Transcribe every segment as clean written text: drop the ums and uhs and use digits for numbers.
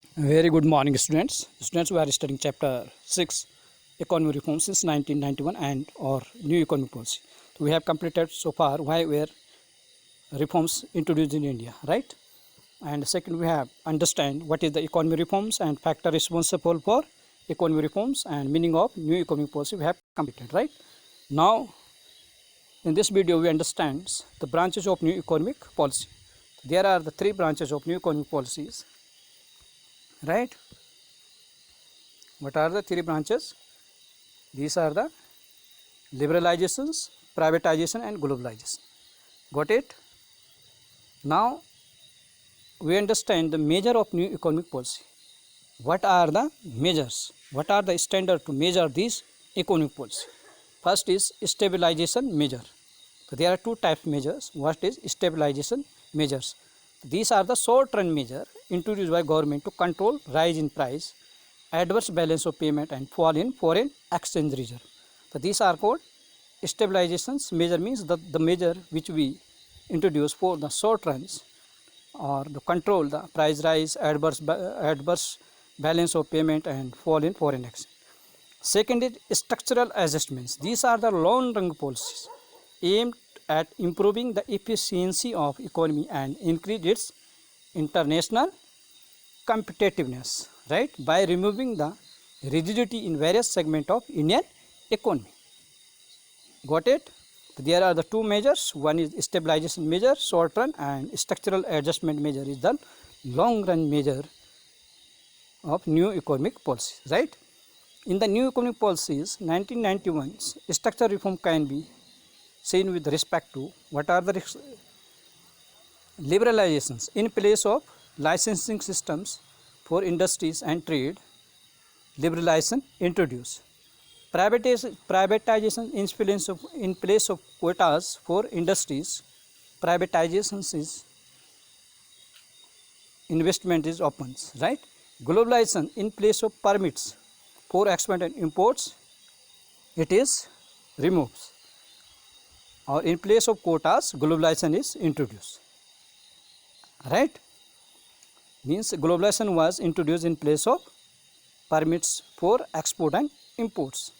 Very good morning, students. Students, we are studying chapter 6, economic reforms since 1991 and or new economic policy. So we have completed so far why were reforms introduced in India, right? And second, we have understand what is the economic reforms and factor responsible for economic reforms and meaning of new economic policy. We have completed, right? Now, in this video, we understand the branches of new economic policy. There are the three branches of new economic policies, right? What are the three branches? These are the liberalizations, privatization and globalization. Got it? Now we understand the measure of new economic policy. What are the measures? What are the standard to measure this economic policy? First is stabilization measure. So there are two types of measures. What is stabilization measures? These are the short-run measure introduced by government to control rise in price, adverse balance of payment and fall in foreign exchange reserve. So these are called stabilizations measure, means the measure which we introduce for the short runs or the control the price rise, adverse balance of payment and fall in foreign exchange. Second is structural adjustments. These are the long run policies aimed at improving the efficiency of economy and increase its international competitiveness, right, by removing the rigidity in various segments of Indian economy. Got it? There are the two measures. One is stabilization measure, short run, and structural adjustment measure is the long run measure of new economic policies, right? In the new economic policies, 1991 structural reform can be seen with respect to what are the liberalizations in place of licensing systems for industries and trade. Liberalization introduced. Privatization in place of quotas for industries. Privatization is investment is opens, right? Globalization in place of permits for export and imports, it is removes. Or in place of quotas, globalization is introduced, right? Means globalization was introduced in place of permits for export and imports.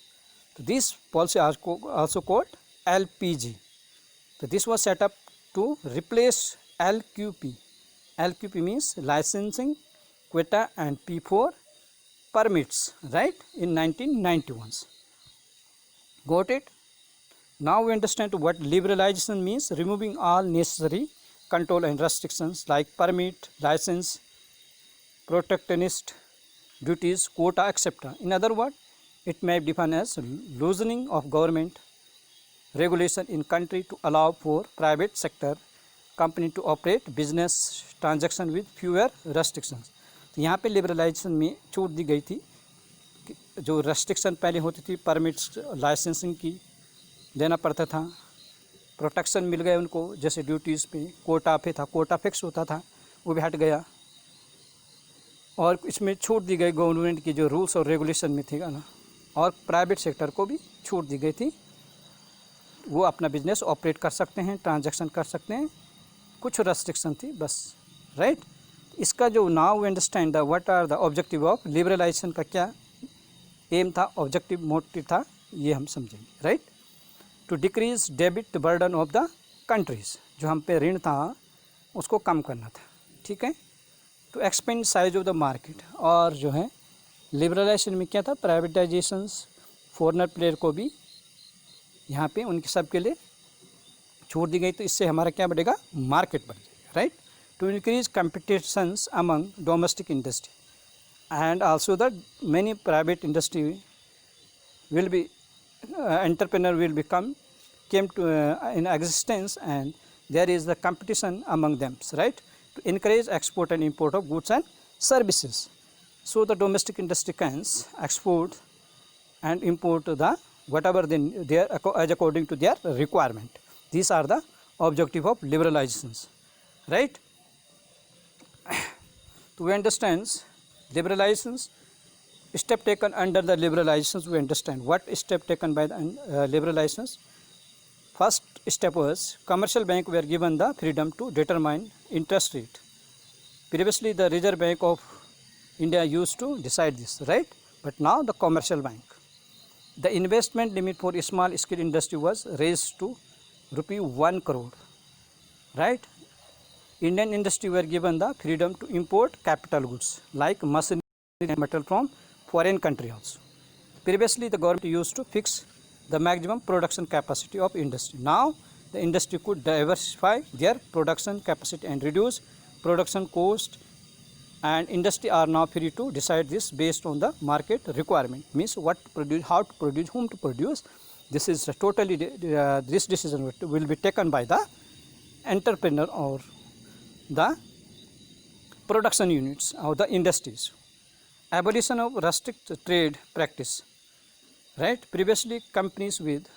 So this policy also called LPG. So this was set up to replace LQP. LQP means licensing, quota and P4 permits, right, in 1991. Got it? Now we understand what liberalization means: removing all necessary control and restrictions like permit, license, protectionist duties, quota, etc. In other words, it may be defined as loosening of government regulation in country to allow for private sector company to operate business transaction with fewer restrictions. तो यहाँ पे liberalisation में छूट दी गई थी, जो restriction पहले होती थी परमिट्स लाइसेंसिंग की देना पड़ता था, प्रोटेक्शन मिल गए उनको, जैसे ड्यूटीज़ पे कोटा पे था, कोटा फिक्स होता था, वो भी हट गया, और इसमें छूट दी गई गवर्नमेंट की जो रूल्स और रेगुलेशन में थी ना, और प्राइवेट सेक्टर को भी छूट दी गई थी, वो अपना बिजनेस ऑपरेट कर सकते हैं, ट्रांजैक्शन कर सकते हैं, कुछ रेस्ट्रिक्शन थी बस, राइट। इसका जो now understand the what are the objective of liberalisation का क्या एम था, ऑब्जेक्टिव मोटिव था, ये हम समझेंगे, right. To decrease debit burden of the countries, जो हम पे ऋण था उसको कम करना था, ठीक है। To expand size of the market, और जो है लिबरलाइजेशन में क्या था, प्राइवेटाइजेशंस, फॉरेनर प्लेयर को भी यहाँ पे उनके सब के लिए छूट दी गई, तो इससे हमारा क्या बढ़ेगा, मार्केट बढ़ जाएगा, right. To increase competitions among domestic industry and also the many private industry will be entrepreneur will came to in existence, and there is the competition among them, right, to encourage export and import of goods and services, so the domestic industry can export and import the whatever they are as according to their requirement. These are the objective of liberalizations, right. To understand liberalizations, step taken under the liberalizations, we understand what step taken by the liberalizations. First step was commercial bank were given the freedom to determine interest rate. Previously the Reserve Bank of India used to decide this, right? But now the commercial bank. The investment limit for small scale industry was raised to rupee 1 crore, right? Indian industry were given the freedom to import capital goods like machinery and metal from foreign country also. Previously, the government used to fix the maximum production capacity of industry. Now, the industry could diversify their production capacity and reduce production cost, and industry are now free to decide this based on the market requirement. Means what to produce, how to produce, whom to produce. This is totally this decision will be taken by the entrepreneur or the production units or the industries. Abolition of restricted trade practice, right? Previously, companies with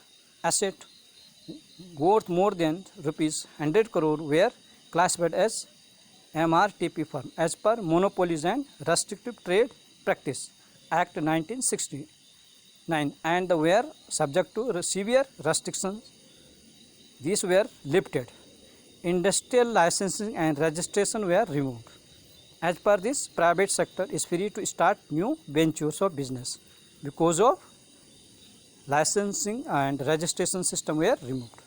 asset worth more than rupees 100 crore were classified as MRTP firm as per Monopolies and Restrictive Trade Practice Act 1969, and they were subject to severe restrictions. These were lifted. Industrial licensing and registration were removed. As per this, private sector is free to start new ventures of business because of licensing and registration system were removed,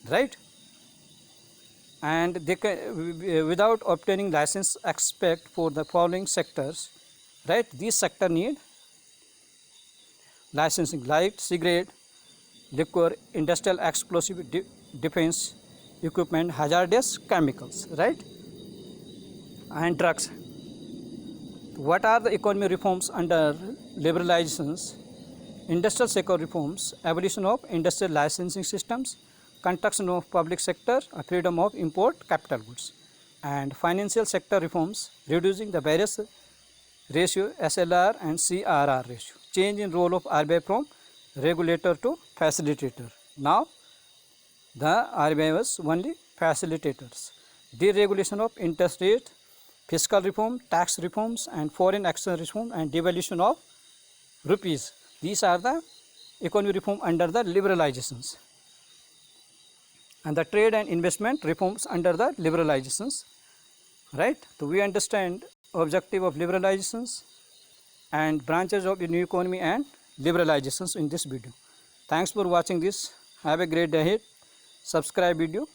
right? And they can, without obtaining license except for the following sectors, right? These sector need licensing like cigarette, liquor, industrial explosive, defense equipment, hazardous chemicals, right? And drugs. What are the economic reforms under liberalizations? Industrial sector reforms, abolition of industrial licensing systems, construction of public sector, freedom of import capital goods, and financial sector reforms, reducing the various ratio SLR and CRR ratio, change in role of RBI from regulator to facilitator. Now the RBI was only facilitators. Deregulation of interest rate, fiscal reform, tax reforms, and foreign exchange reform, and devaluation of rupees. These are the economic reform under the liberalizations. And the trade and investment reforms under the liberalizations, right? So we understand objective of liberalizations and branches of the new economy and liberalizations in this video. Thanks for watching this. Have a great day ahead. Subscribe video.